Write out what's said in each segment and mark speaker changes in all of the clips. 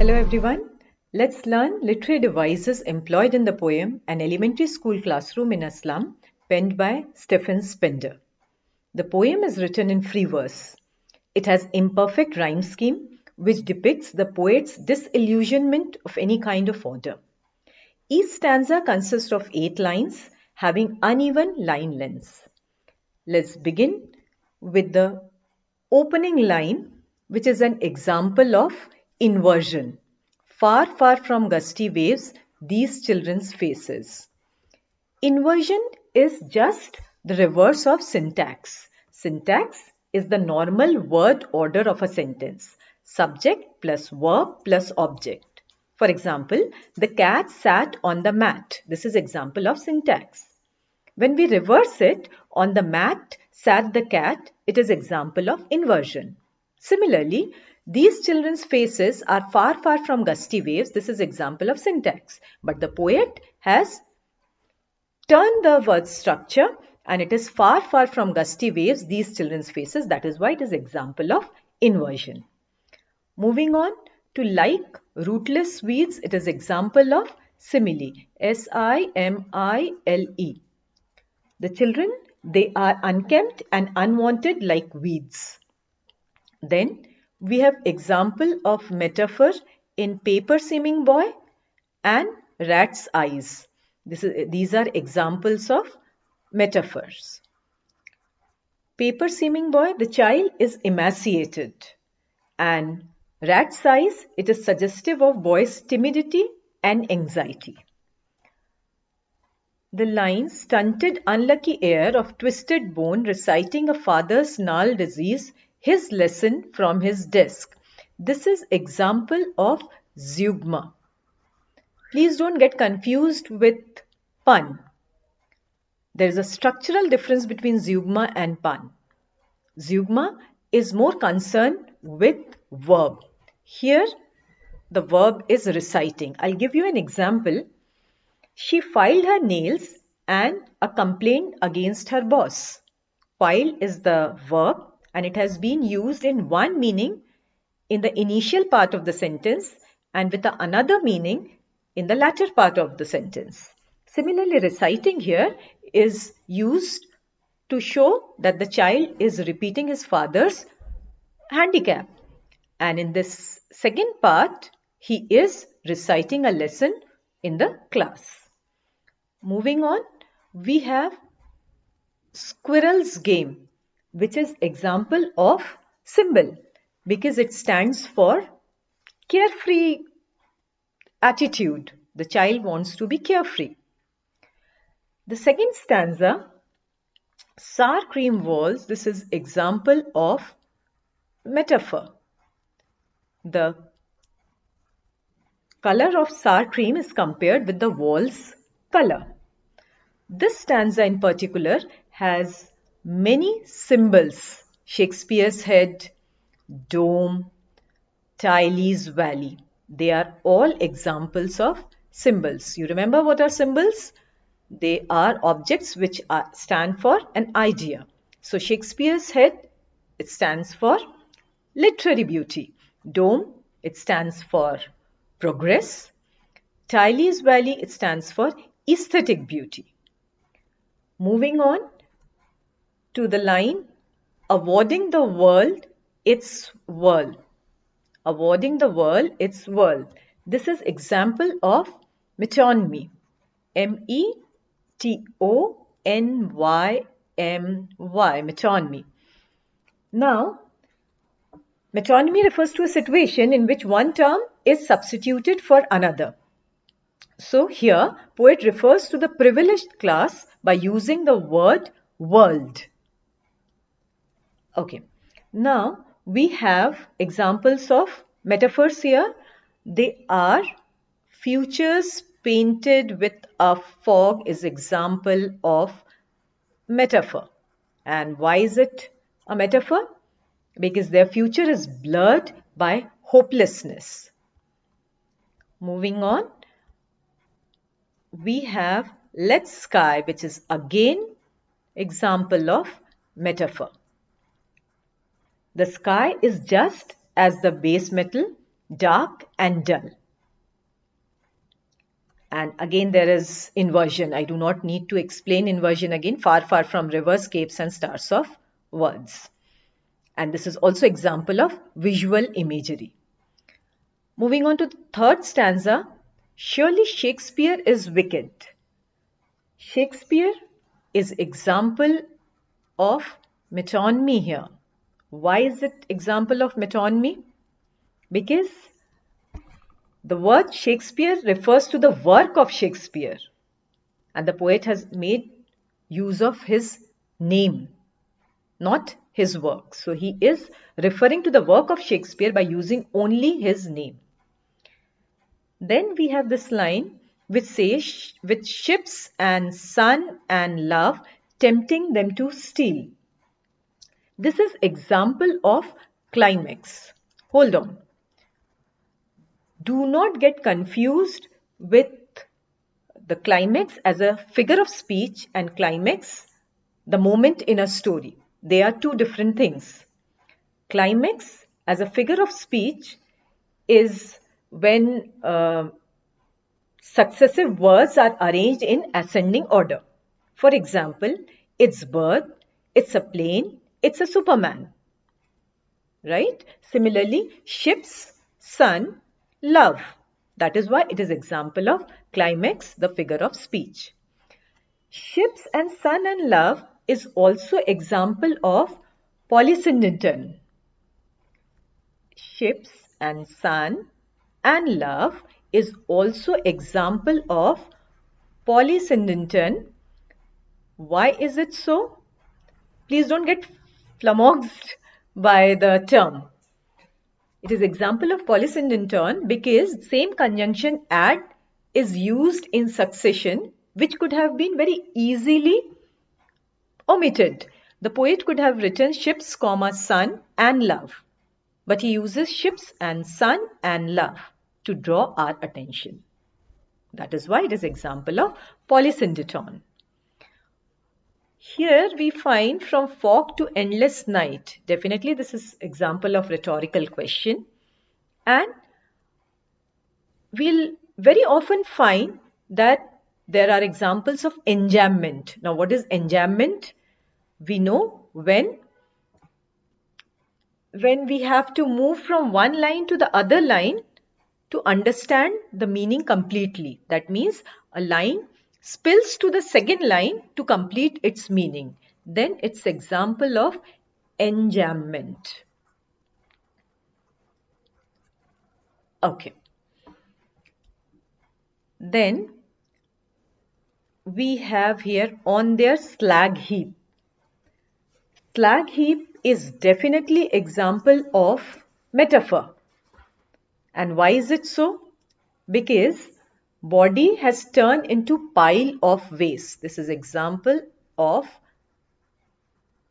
Speaker 1: Hello everyone. Let's learn literary devices employed in the poem An Elementary School Classroom in a Slum, penned by Stephen Spender. The poem is written in free verse. It has imperfect rhyme scheme which depicts the poet's disillusionment of any kind of order. Each stanza consists of 8 lines having uneven line lengths. Let's begin with the opening line, which is an example of inversion. Far, far from gusty waves, these children's faces. Inversion is just the reverse of syntax. Syntax is the normal word order of a sentence. Subject plus verb plus object. For example, the cat sat on the mat. This is example of syntax. When we reverse it, on the mat sat the cat, it is example of inversion. Similarly, these children's faces are far, far from gusty waves. This is example of syntax. But the poet has turned the word structure and it is far, far from gusty waves, these children's faces. That is why it is example of inversion. Moving on to like rootless weeds, it is example of simile. S-I-M-I-L-E. The children, they are unkempt and unwanted like weeds. Then we have example of metaphor in paper seeming boy and rat's eyes. These are examples of metaphors. Paper seeming boy, the child is emaciated, and rat's eyes, it is suggestive of boy's timidity and anxiety. The line stunted unlucky heir of twisted bone reciting a father's gnarled disease, his lesson from his desk. This is example of zeugma. Please don't get confused with pun. There is a structural difference between zeugma and pun. Zeugma is more concerned with verb. Here the verb is reciting. I'll give you an example. She filed her nails and a complaint against her boss. File is the verb and it has been used in one meaning in the initial part of the sentence and with another meaning in the latter part of the sentence. Similarly, reciting here is used to show that the child is repeating his father's handicap. And in this second part, he is reciting a lesson in the class. Moving on, we have squirrel's game, which is example of symbol because it stands for carefree attitude. The child wants to be carefree. The second stanza, sour cream walls, this is example of metaphor. The color of sour cream is compared with the wall's color. This stanza in particular has many symbols. Shakespeare's head, dome, Tylee's valley. They are all examples of symbols. You remember what are symbols? They are objects which stand for an idea. So Shakespeare's head, it stands for literary beauty. Dome, it stands for progress. Tylee's valley, it stands for aesthetic beauty. Moving on to the line, awarding the world its world. Awarding the world its world. This is example of metonymy. M-E-T-O-N-Y-M-Y, metonymy. Now, metonymy refers to a situation in which one term is substituted for another. So here, poet refers to the privileged class by using the word world. Okay, now we have examples of metaphors here. They are futures painted with a fog is example of metaphor. And why is it a metaphor? Because their future is blurred by hopelessness. Moving on, we have lead sky, which is again example of metaphor. The sky is just as the base metal dark and dull. And again, there is inversion. I do not need to explain inversion again. Far, far from rivers, capes, and stars of words. And this is also example of visual imagery. Moving on to the third stanza. Surely Shakespeare is wicked. Shakespeare is example of metonymy here. Why is it example of metonymy? Because the word Shakespeare refers to the work of Shakespeare, and the poet has made use of his name, not his work. So he is referring to the work of Shakespeare by using only his name. Then we have this line which says, with ships and sun and love tempting them to steal. This is example of climax. Hold on. Do not get confused with the climax as a figure of speech and climax, the moment in a story. They are two different things. Climax as a figure of speech is when successive words are arranged in ascending order. For example, it's bird, it's a plane, it's a Superman. Right? Similarly, ships, sun, love. That is why it is example of climax, the figure of speech. Ships and sun and love is also example of polysyndeton. Ships and sun and love is also example of polysyndeton. Why is it so? Please don't get flummoxed by the term. It is example of polysyndeton because same conjunction "ad" is used in succession, which could have been very easily omitted. The poet could have written ships, comma, sun and love, but he uses ships and sun and love to draw our attention. That is why it is example of polysyndeton. Here we find from fog to endless night. Definitely this is example of rhetorical question. And we'll very often find that there are examples of enjambment. Now, what is enjambment? We know when we have to move from one line to the other line to understand the meaning completely. That means a line spills to the second line to complete its meaning. Then it's example of enjambment. Okay. Then we have here on their slag heap. Slag heap is definitely example of metaphor. And why is it so? Because body has turned into pile of waste. This is example of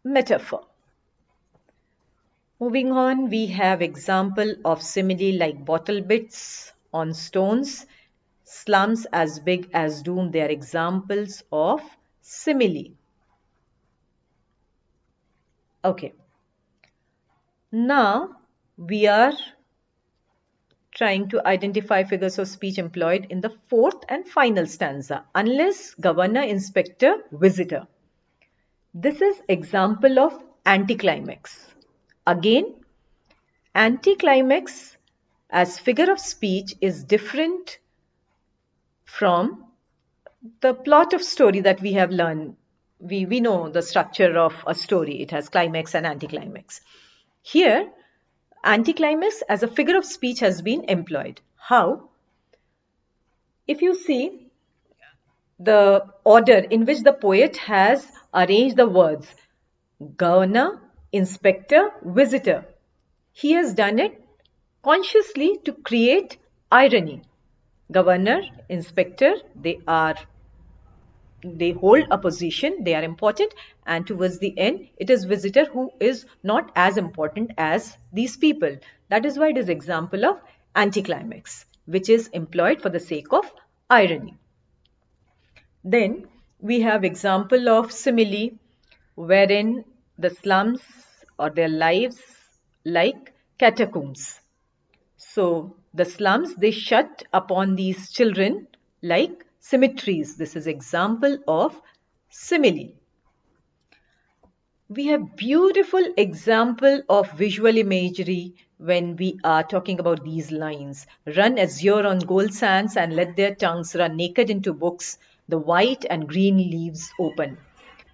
Speaker 1: metaphor. Moving on, we have example of simile like bottle bits on stones, slums as big as doom. They are examples of simile. Okay. Now we are trying to identify figures of speech employed in the fourth and final stanza. Unless, governor, inspector, visitor. This is example of anticlimax. Again, anticlimax as figure of speech is different from the plot of story that we have learned. We know the structure of a story. It has climax and anticlimax. Here, anticlimax as a figure of speech has been employed. How? If you see the order in which the poet has arranged the words governor, inspector, visitor, he has done it consciously to create irony. Governor, inspector, they hold a position, they are important, and towards the end it is visitor who is not as important as these people. That is why it is example of anticlimax, which is employed for the sake of irony. Then we have example of simile, wherein the slums or their lives like catacombs. So the slums, they shut upon these children like cemeteries. This is example of simile. We have beautiful example of visual imagery when we are talking about these lines. Run azure on gold sands and let their tongues run naked into books, the white and green leaves open.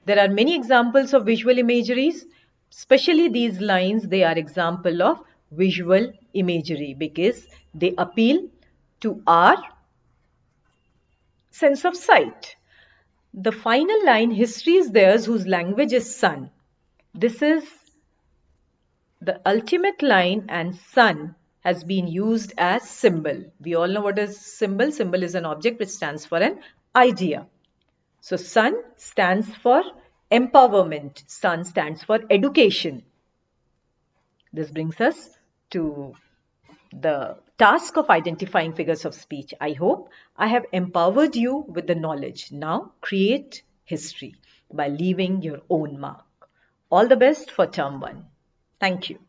Speaker 1: There are many examples of visual imageries, especially these lines, they are example of visual imagery because they appeal to our sense of sight. The final line, history is theirs whose language is sun. This is the ultimate line, and sun has been used as symbol. We all know what is symbol. Symbol is an object which stands for an idea. So sun stands for empowerment. Sun stands for education. This brings us to the task of identifying figures of speech. I hope I have empowered you with the knowledge. Now create history by leaving your own mark. All the best for term 1. Thank you.